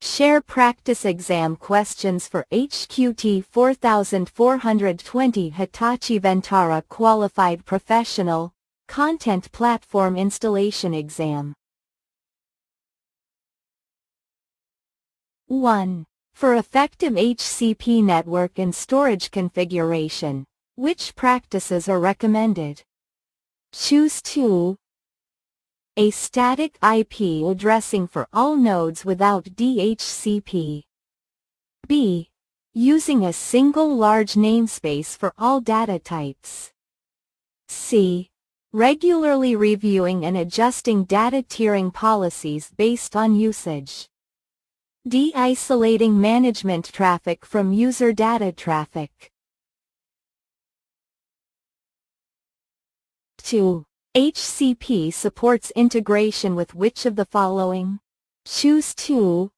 Share practice exam questions for HQT-4420 Hitachi Vantara Qualified Professional, Content Platform Installation Exam. 1. For effective HCP network and storage configuration, which practices are recommended? Choose 2. A static IP addressing for all nodes without DHCP. B. Using a single large namespace for all data types. C. Regularly reviewing and adjusting data tiering policies based on usage. D. Isolating management traffic from user data traffic. 2. HCP supports integration with which of the following? Choose 2.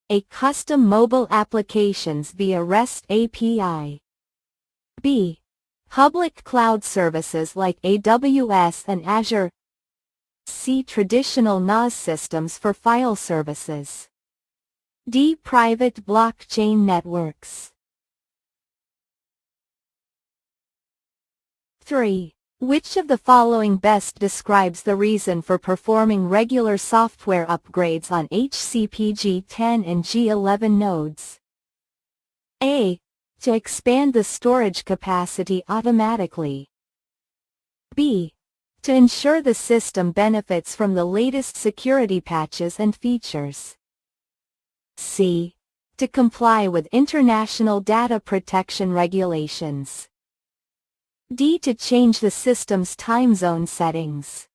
A custom mobile applications via REST API. B. Public cloud services like AWS and Azure. C. Traditional NAS systems for file services. D. Private blockchain networks. 3. Which of the following best describes the reason for performing regular software upgrades on HCP G10 and G11 nodes? A. To expand the storage capacity automatically. B. To ensure the system benefits from the latest security patches and features. C. To comply with international data protection regulations. D. To change the system's time zone settings.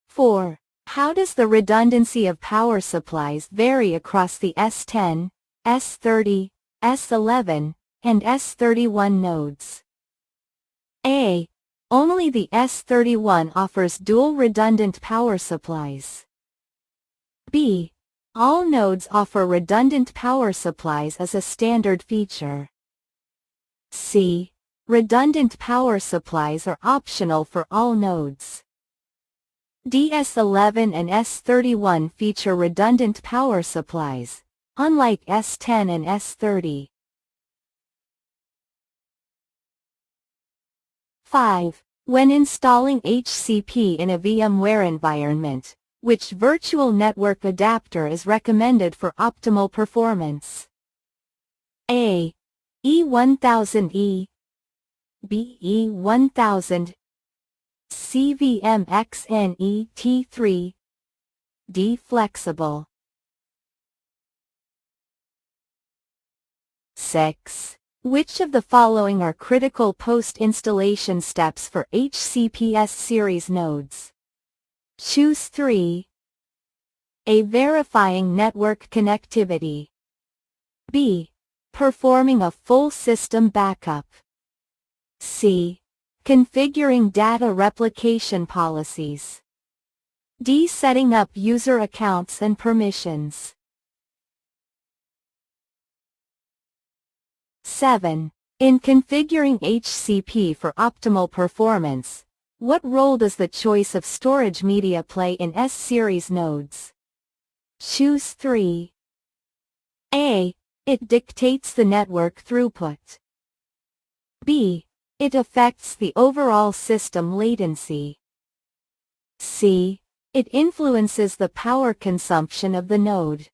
4. How does the redundancy of power supplies vary across the S10, S30, S11, and S31 nodes? A. Only the S31 offers dual redundant power supplies. B. All nodes offer redundant power supplies as a standard feature. C. Redundant power supplies are optional for all nodes. D. S11 and S31 feature redundant power supplies, unlike S10 and S30. 5. When installing HCP in a VMware environment, which virtual network adapter is recommended for optimal performance? A. E1000E. B. E1000. C. VMXNE T3. D. Flexible. 6. Which of the following are critical post-installation steps for HCP S-Series nodes? Choose 3. A. Verifying network connectivity. B. Performing a full system backup. C. Configuring data replication policies. D. Setting up user accounts and permissions. 7. In configuring HCP for optimal performance, what role does the choice of storage media play in S-Series nodes? Choose 3. A. It dictates the network throughput. B. It affects the overall system latency. C. It influences the power consumption of the node.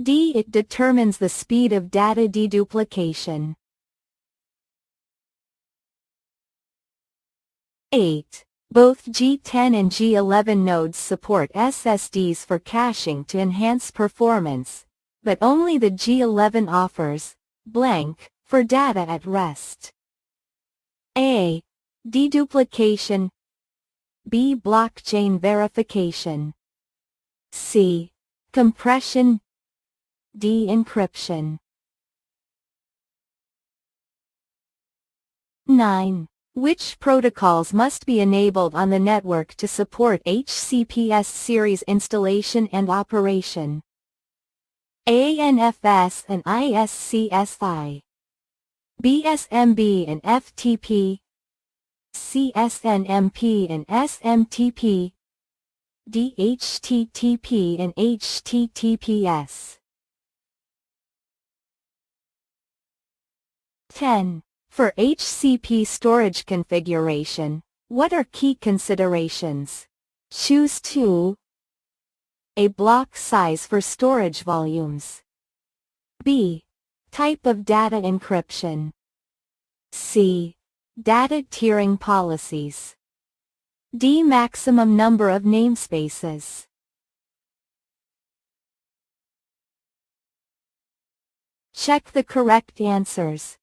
D. It determines the speed of data deduplication. 8. Both G10 and G11 nodes support SSDs for caching to enhance performance, but only the G11 offers blank for data at rest. A. Deduplication. B. Blockchain verification. C. Compression. D. Encryption. 9. Which protocols must be enabled on the network to support HCP S-Series installation and operation? A. NFS and ISCSI. B. SMB and FTP. C. SNMP and SMTP. D. HTTP and HTTPS. 10. For HCP storage configuration, what are key considerations? Choose 2. A. Block size for storage volumes. B. Type of data encryption. C. Data tiering policies. D. Maximum number of namespaces. Check the correct answers.